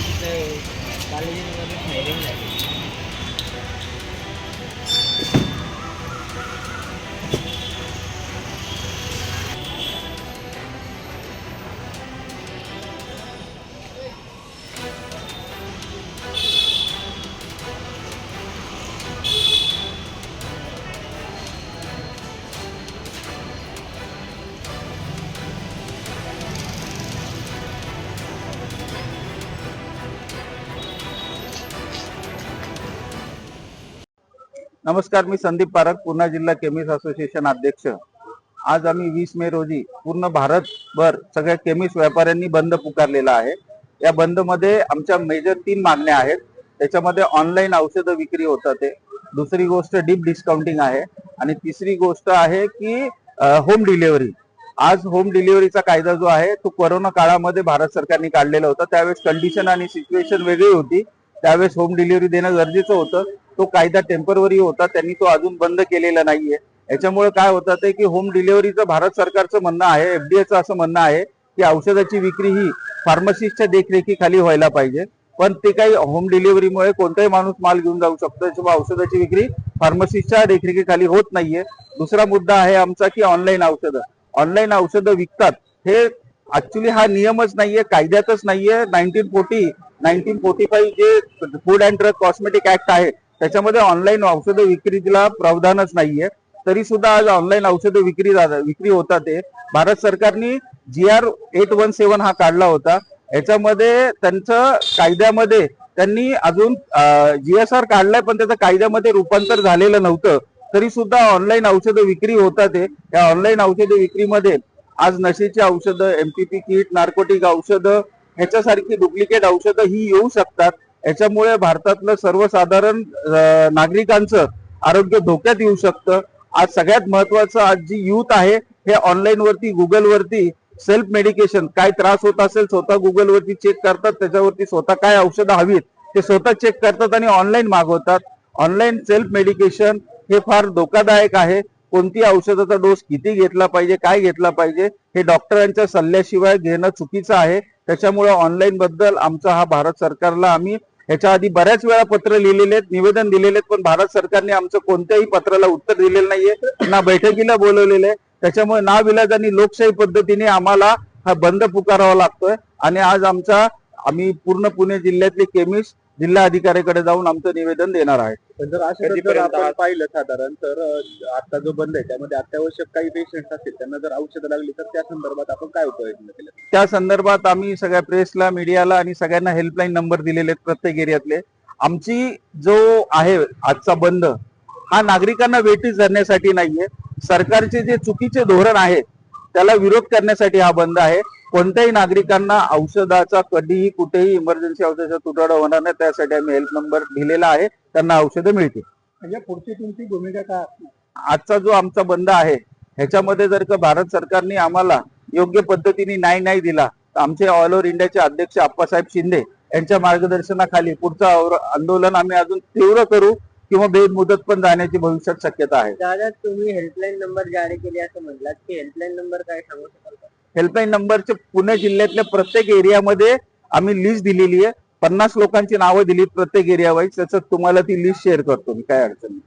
तिथं कॉलेजेसमध्ये फायरिंग झाली. नमस्कार, मी संदीप पारख, पूर्णा जिल्हा केमिस्ट असोसिएशन अध्यक्ष. आज आम्ही 20 मे रोजी पूर्ण भारतभर सगळ्या केमिस्ट व्यापाऱ्यांनी बंद पुकारलेला आहे. या बंद मध्ये आमच्या मेजर 3 मागण्या आहेत. त्याच्यामध्ये ऑनलाईन औषध विक्री होतात ते, दुसरी गोष्ट डीप डिस्काउंटिंग आहे आणि तिसरी गोष्ट आहे की होम डिलिव्हरी. आज होम डिलिव्हरीचा कायदा जो आहे तो कोरोना काळामध्ये भारत सरकारने काढलेला होता. त्यावेळेस कंडिशन आणि सिच्युएशन वेगळी होती. त्यावेळेस होम डिलिव्हरी देणं गरजेचं होतं. तो कायदा टेम्पररी होता, त्यांनी तो अजून बंद केलेला नाहीये. याच्यामुळे काय होतं ते की होम डिलिव्हरीचं भारत सरकारचं म्हणणं आहे, एफडीएचं असं म्हणणं आहे की औषधाची विक्री ही फार्मसिस्टच्या देखरेखीखाली व्हायला पाहिजे. पण ते काही होम डिलिव्हरीमुळे कोणताही माणूस माल घेऊन जाऊ शकतो, त्याच्यामुळे औषधाची विक्री फार्मसिस्टच्या देखरेखीखाली होत नाहीये. दुसरा मुद्दा आहे आमचा की ऑनलाईन औषधं विकतात, हे ऍक्च्युली हा नियमच नाहीये, कायद्यातच नाहीये. 1945 जे food and drug cosmetic act आहे त्याच्यामध्ये ऑनलाईन औषध विक्रीला प्रावधानच नाहीये. तरी सुद्धा आज ऑनलाईन औषध विक्री होतात. ते भारत सरकारने GR 817 हा काढला होता. याच्यामध्ये त्यांचं कायद्यामध्ये त्यांनी अजून GSR काढलाय, पण त्याचं कायद्यामध्ये रूपांतर झालेलं नव्हतं. तरी सुद्धा ऑनलाईन औषध विक्री होतात. या ऑनलाईन औषध विक्रीमध्ये आज नशेची औषधं, MPP किट, नार्कोटिक औषधं ह्याच्यासारखी डुप्लिकेट औषधं ही येऊ शकतात. याच्यामुळे भारतातलं सर्वसाधारण नागरिकांचं आरोग्य धोक्यात येऊ शकतं. आज सगळ्यात महत्वाचं, आज जी यूथ आहे हे ऑनलाईन वरती, गुगल वरती सेल्फ मेडिकेशन, काय त्रास होत असेल स्वतः गुगल वरती चेक करतात, त्याच्यावरती स्वतः काय औषधं हवीत ते स्वतः चेक करतात आणि ऑनलाईन मागवतात. ऑनलाईन सेल्फ मेडिकेशन हे फार धोकादायक आहे. कोणती औषधाचा डोस किती घेतला पाहिजे, काय घेतला पाहिजे हे डॉक्टरांच्या सल्ल्याशिवाय घेणं चुकीचं आहे. त्याच्यामुळे ऑनलाईन बद्दल आमचा हा भारत सरकारला, आम्ही ह्याच्या आधी बऱ्याच वेळा पत्र लिहिलेले आहेत, निवेदन दिलेले आहेत, पण भारत सरकारने आमचं कोणत्याही पत्राला उत्तर दिलेलं नाहीये, ना बैठकीला बोलवलेलं आहे. त्याच्यामुळे नाविलाजाने लोकशाही पद्धतीने आम्हाला हा बंद पुकारावा लागतोय. आणि आज आम्ही पूर्ण पुणे जिल्ह्यातले केमिस्ट जिल्हा अधिकाऱ्याकडे जाऊन आमचं निवेदन देणार आहे. जर आपण पाहिलं साधारण तर आता जो बंद आहे त्यामध्ये अत्यावश्यक काही पेशंट असतील, त्यांना जर औषधं लागली तर त्या संदर्भात आपण काय उपाययोजना केल्या? त्या संदर्भात आम्ही सगळ्या प्रेसला, मीडियाला आणि सगळ्यांना हेल्पलाईन नंबर दिलेले आहेत प्रत्येक एरियातले. आमची जो आहे आजचा बंद हा नागरिकांना वेठीस धरण्यासाठी नाहीये. सरकारचे जे चुकीचे धोरण आहे त्याला विरोध करण्यासाठी हा बंद आहे. कोणत्याही नागरिकांना औषधाचा कधीही कुठेही इमर्जन्सी औषधाचा तुटवडा होणार नाही, त्यासाठी आम्ही हेल्प नंबर दिलेला आहे, त्यांना औषधं मिळतील. म्हणजे पुढची तुमची भूमिका काय असणार? आजचा जो आमचा बंद आहे ह्याच्यामध्ये जर का भारत सरकारने आम्हाला योग्य पद्धतीने नाही दिला तर आमचे ऑल ओव्हर इंडियाचे अध्यक्ष आप्पासाहेब शिंदे यांच्या मार्गदर्शनाखाली पुढचं आंदोलन आम्ही अजून तीव्र करू किंवा बेमुदत पण जाण्याची भविष्यात शक्यता आहे. दादा, तुम्ही हेल्पलाईन नंबर जारी केले असं म्हटलात, की हेल्पलाईन नंबर काय सांगू शकाल का? हेल्पलाईन नंबरचे पुणे जिल्ह्यातल्या प्रत्येक एरियामध्ये आम्ही लिस्ट दिलेली आहे. 50 लोकांची नावं दिली प्रत्येक एरिया वाईज. त्याचं तुम्हाला ती लिस्ट शेअर करतो मी, काय अडचण नाही.